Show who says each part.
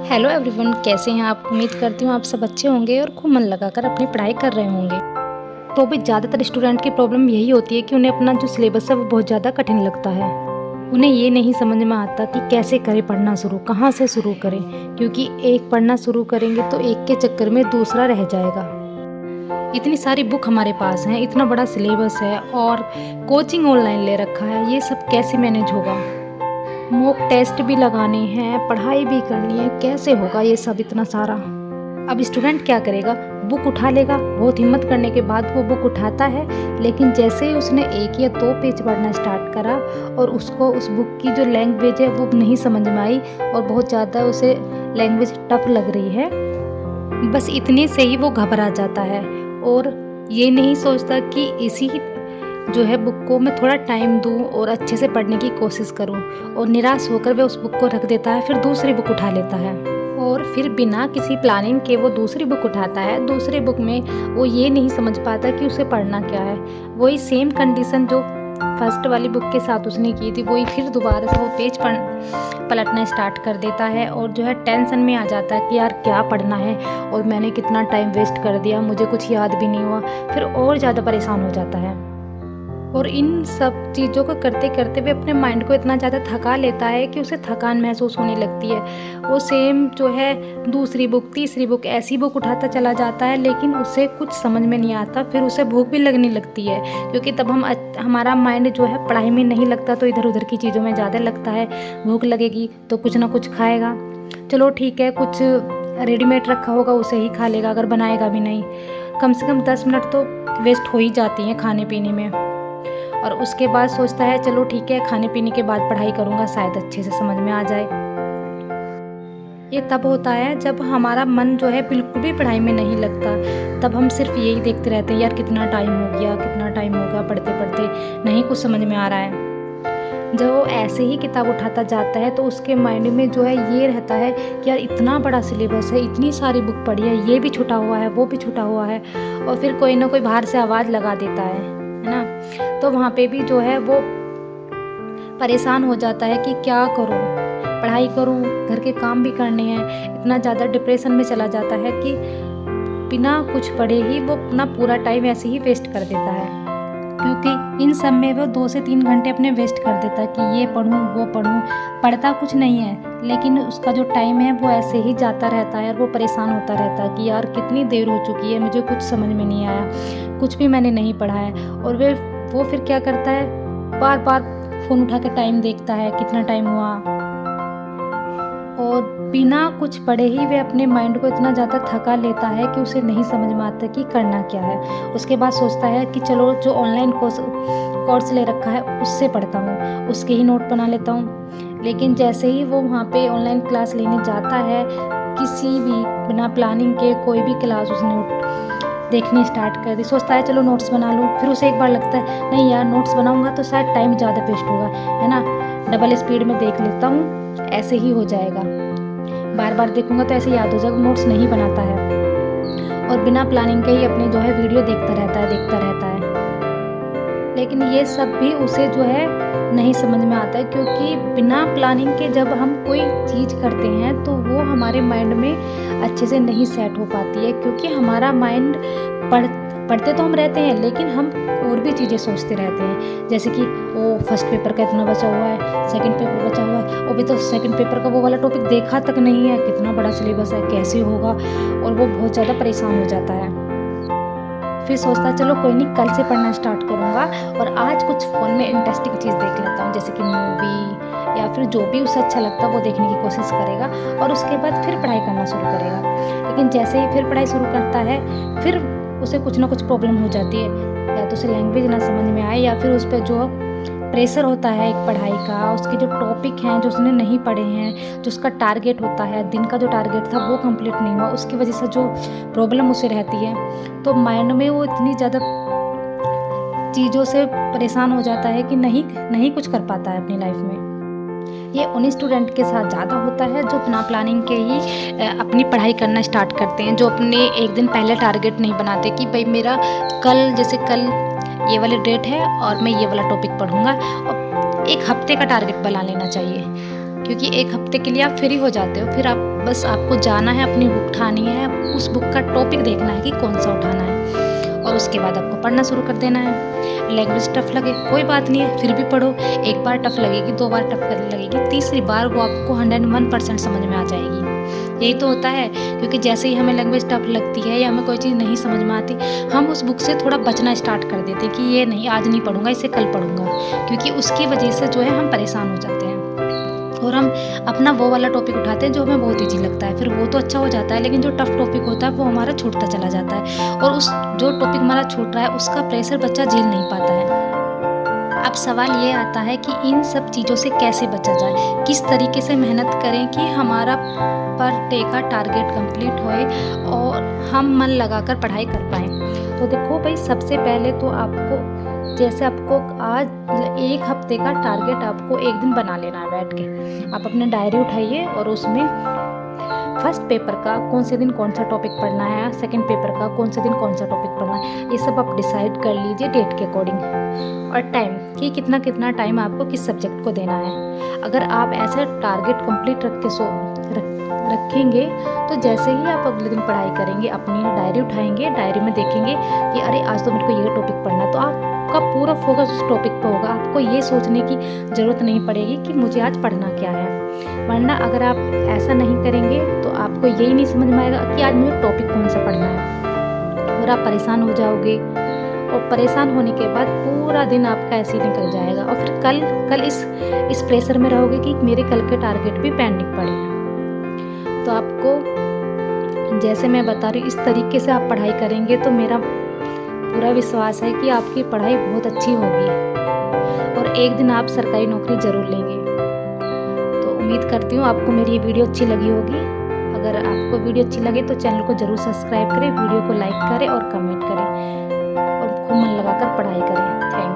Speaker 1: Hello everyone, कैसे हैं आप। उम्मीद करती हूँ आप सब अच्छे होंगे और खूब मन लगाकर अपनी पढ़ाई कर रहे होंगे। तो भी ज़्यादातर स्टूडेंट की प्रॉब्लम यही होती है कि उन्हें अपना जो सिलेबस है वो बहुत ज़्यादा कठिन लगता है। उन्हें ये नहीं समझ में आता कि कैसे करें पढ़ना शुरू, कहाँ से शुरू करें, क्योंकि एक पढ़ना शुरू करेंगे तो एक के चक्कर में दूसरा रह जाएगा। इतनी सारी बुक हमारे पास हैं, इतना बड़ा सिलेबस है और कोचिंग ऑनलाइन ले रखा है, ये सब कैसे मैनेज होगा। मॉक टेस्ट भी लगाने हैं, पढ़ाई भी करनी है, कैसे होगा ये सब इतना सारा। अब स्टूडेंट क्या करेगा, बुक उठा लेगा। बहुत हिम्मत करने के बाद वो बुक उठाता है, लेकिन जैसे ही उसने 1 या 2 पेज पढ़ना स्टार्ट करा और उसको उस बुक की जो लैंग्वेज है वो नहीं समझ में आई और बहुत ज़्यादा उसे लैंग्वेज टफ लग रही है, बस इतने से ही वो घबरा जाता है और ये नहीं सोचता कि इसी जो है बुक को मैं थोड़ा टाइम दूं और अच्छे से पढ़ने की कोशिश करूं, और निराश होकर वह उस बुक को रख देता है, फिर दूसरी बुक उठा लेता है और फिर बिना किसी प्लानिंग के वो दूसरी बुक उठाता है। दूसरी बुक में वो ये नहीं समझ पाता कि उसे पढ़ना क्या है। वही सेम कंडीशन जो फर्स्ट वाली बुक के साथ उसने की थी, वही फिर दोबारा से वो पेज पलटना स्टार्ट कर देता है और जो है टेंशन में आ जाता है कि यार क्या पढ़ना है और मैंने कितना टाइम वेस्ट कर दिया, मुझे कुछ याद भी नहीं हुआ। फिर और ज़्यादा परेशान हो जाता है और इन सब चीज़ों को करते करते वे अपने माइंड को इतना ज़्यादा थका लेता है कि उसे थकान महसूस होने लगती है। वो सेम जो है दूसरी बुक, तीसरी बुक, ऐसी बुक उठाता चला जाता है, लेकिन उसे कुछ समझ में नहीं आता। फिर उसे भूख भी लगने लगती है, क्योंकि तब हमारा माइंड जो है पढ़ाई में नहीं लगता तो इधर उधर की चीज़ों में ज़्यादा लगता है। भूख लगेगी तो कुछ ना कुछ खाएगा, चलो ठीक है, कुछ रेडीमेड रखा होगा उसे ही खा लेगा, अगर बनाएगा भी नहीं। कम से कम 10 मिनट तो वेस्ट हो ही जाती हैं खाने पीने में, और उसके बाद सोचता है चलो ठीक है, खाने पीने के बाद पढ़ाई करूँगा, शायद अच्छे से समझ में आ जाए। ये तब होता है जब हमारा मन जो है बिल्कुल भी पढ़ाई में नहीं लगता। तब हम सिर्फ यही देखते रहते हैं, यार कितना टाइम हो गया, कितना टाइम होगा, पढ़ते पढ़ते नहीं कुछ समझ में आ रहा है। जब वो ऐसे ही किताब उठाता जाता है तो उसके माइंड में जो है ये रहता है कि यार इतना बड़ा सिलेबस है, इतनी सारी बुक पढ़ी है, ये भी छूटा हुआ है, वो भी छूटा हुआ है, और फिर कोई ना कोई बाहर से आवाज़ लगा देता है ना। तो वहाँ पे भी जो है वो परेशान हो जाता है कि क्या करूँ, पढ़ाई करूँ, घर के काम भी करने हैं। इतना ज़्यादा डिप्रेशन में चला जाता है कि बिना कुछ पढ़े ही वो अपना पूरा टाइम ऐसे ही वेस्ट कर देता है, क्योंकि इन सब में वो 2 से 3 घंटे अपने वेस्ट कर देता है कि ये पढ़ूँ वो पढ़ूँ। पढ़ता कुछ नहीं है, लेकिन उसका जो टाइम है वो ऐसे ही जाता रहता है और वो परेशान होता रहता है कि यार कितनी देर हो चुकी है, मुझे कुछ समझ में नहीं आया, कुछ भी मैंने नहीं पढ़ा है। और वो फिर क्या करता है, बार बार फ़ोन उठा के टाइम देखता है, कितना टाइम हुआ, और बिना कुछ पढ़े ही वे अपने माइंड को इतना ज़्यादा थका लेता है कि उसे नहीं समझ में आता कि करना क्या है। उसके बाद सोचता है कि चलो जो ऑनलाइन कोर्स ले रखा है उससे पढ़ता हूँ, उसके ही नोट बना लेता हूँ। लेकिन जैसे ही वो वहाँ पे ऑनलाइन क्लास लेने जाता है, किसी भी बिना प्लानिंग के कोई भी क्लास उसने देखनी स्टार्ट कर दी, सोचता है चलो नोट्स बना लूँ। फिर उसे एक बार लगता है नहीं यार, नोट्स बनाऊँगा तो शायद टाइम ज़्यादा वेस्ट होगा, है ना, डबल स्पीड में देख लेता हूँ, ऐसे ही हो जाएगा। बार बार देखूंगा तो ऐसे याद हो जाएगा, नोट्स नहीं बनाता है और बिना प्लानिंग के ही अपने जो है वीडियो देखता रहता है। लेकिन ये सब भी उसे जो है नहीं समझ में आता है, क्योंकि बिना प्लानिंग के जब हम कोई चीज़ करते हैं तो वो हमारे माइंड में अच्छे से नहीं सेट हो पाती है, क्योंकि हमारा माइंड पढ़ते तो हम रहते हैं, लेकिन हम और भी चीज़ें सोचते रहते हैं, जैसे कि वो फर्स्ट पेपर का इतना बचा हुआ है, सेकंड पेपर बचा हुआ है, वो भी तो सेकंड पेपर का वो वाला टॉपिक देखा तक नहीं है, कितना बड़ा सिलेबस है, कैसे होगा, और वो बहुत ज़्यादा परेशान हो जाता है। फिर सोचता है चलो कोई नहीं, कल से पढ़ना स्टार्ट करूँगा और आज कुछ फ़ोन में इंटरेस्टिंग चीज़ देख लेता हूँ, जैसे कि मूवी या फिर जो भी उसे अच्छा लगता है वो देखने की कोशिश करेगा और उसके बाद फिर पढ़ाई करना शुरू करेगा। लेकिन जैसे ही फिर पढ़ाई शुरू करता है, फिर उसे कुछ ना कुछ प्रॉब्लम हो जाती है, या तो उसे लैंग्वेज ना समझ में आए, या फिर उस पर जो प्रेशर होता है एक पढ़ाई का, उसके जो टॉपिक हैं जो उसने नहीं पढ़े हैं, जो उसका टारगेट होता है, दिन का जो टारगेट था वो कंप्लीट नहीं हुआ, उसकी वजह से जो प्रॉब्लम उसे रहती है, तो माइंड में वो इतनी ज़्यादा चीज़ों से परेशान हो जाता है कि नहीं कुछ कर पाता है अपनी लाइफ में। ये उन स्टूडेंट के साथ ज़्यादा होता है जो बिना प्लानिंग के ही अपनी पढ़ाई करना स्टार्ट करते हैं, जो अपने एक दिन पहले टारगेट नहीं बनाते कि भाई मेरा कल ये वाली डेट है और मैं ये वाला टॉपिक पढ़ूंगा, और एक हफ्ते का टारगेट बना लेना चाहिए। क्योंकि एक हफ्ते के लिए आप फ्री हो जाते हो। फिर आप बस आपको जाना है, अपनी बुक उठानी है, उस बुक का टॉपिक देखना है कि कौन सा उठाना है और उसके बाद आपको पढ़ना शुरू कर देना है। लैंग्वेज टफ लगे कोई बात नहीं है, फिर भी पढ़ो। एक बार टफ लगेगी, 2 बार टफ लगेगी, तीसरी बार वो आपको 101% समझ में आ जाएगी। यही तो होता है, क्योंकि जैसे ही हमें लैंग्वेज टफ लगती है या हमें कोई चीज़ नहीं समझ में आती, हम उस बुक से थोड़ा बचना स्टार्ट कर देते हैं कि ये नहीं, आज नहीं पढ़ूंगा, इसे कल पढ़ूंगा, क्योंकि उसकी वजह से जो है हम परेशान हो जाते हैं और हम अपना वो वाला टॉपिक उठाते हैं जो हमें बहुत ईजी लगता है। फिर वो तो अच्छा हो जाता है, लेकिन जो टफ टॉपिक होता है वो हमारा छूटता चला जाता है और उस जो टॉपिक हमारा छूट रहा है उसका प्रेशर बच्चा झेल नहीं पाता है। अब सवाल ये आता है कि इन सब चीज़ों से कैसे बचा जाए, किस तरीके से मेहनत करें कि हमारा पर डे का टारगेट कंप्लीट होए और हम मन लगाकर पढ़ाई कर पाएँ। तो देखो भाई, सबसे पहले तो आपको जैसे आपको आज 1 हफ्ते का टारगेट आपको एक दिन बना लेना है बैठ के। आप अपने डायरी उठाइए और उसमें फर्स्ट पेपर का कौन से दिन कौन सा टॉपिक पढ़ना है, सेकंड पेपर का कौन से दिन कौन सा टॉपिक पढ़ना है, ये सब आप डिसाइड कर लीजिए डेट के अकॉर्डिंग। और टाइम कि कितना कितना टाइम आपको किस सब्जेक्ट को देना है। अगर आप ऐसे टारगेट कंप्लीट रखेंगे तो जैसे ही आप अगले दिन पढ़ाई करेंगे, अपनी डायरी उठाएंगे, डायरी में देखेंगे कि अरे आज तो मेरे को ये टॉपिक पढ़ना है, तो आपका पूरा फोकस उस टॉपिक पे होगा। आपको ये सोचने की ज़रूरत नहीं पड़ेगी कि मुझे आज पढ़ना क्या है। वरना अगर आप ऐसा नहीं करेंगे तो आपको यही नहीं समझ में आएगा कि आज मुझे टॉपिक कौन सा पढ़ना है और आप परेशान हो जाओगे और परेशान होने के बाद पूरा दिन आपका ऐसे ही निकल जाएगा और फिर कल इस प्रेशर में रहोगे कि मेरे कल के टारगेट भी पेंडिंग पड़े हैं। तो आपको जैसे मैं बता रही हूँ इस तरीके से आप पढ़ाई करेंगे तो मेरा पूरा विश्वास है कि आपकी पढ़ाई बहुत अच्छी होगी और एक दिन आप सरकारी नौकरी ज़रूर लेंगे। तो उम्मीद करती हूँ आपको मेरी ये वीडियो अच्छी लगी होगी। अगर आपको वीडियो अच्छी लगे तो चैनल को ज़रूर सब्सक्राइब करें, वीडियो को लाइक करें और कमेंट करें और खूब मन लगाकर पढ़ाई करें। Thank you.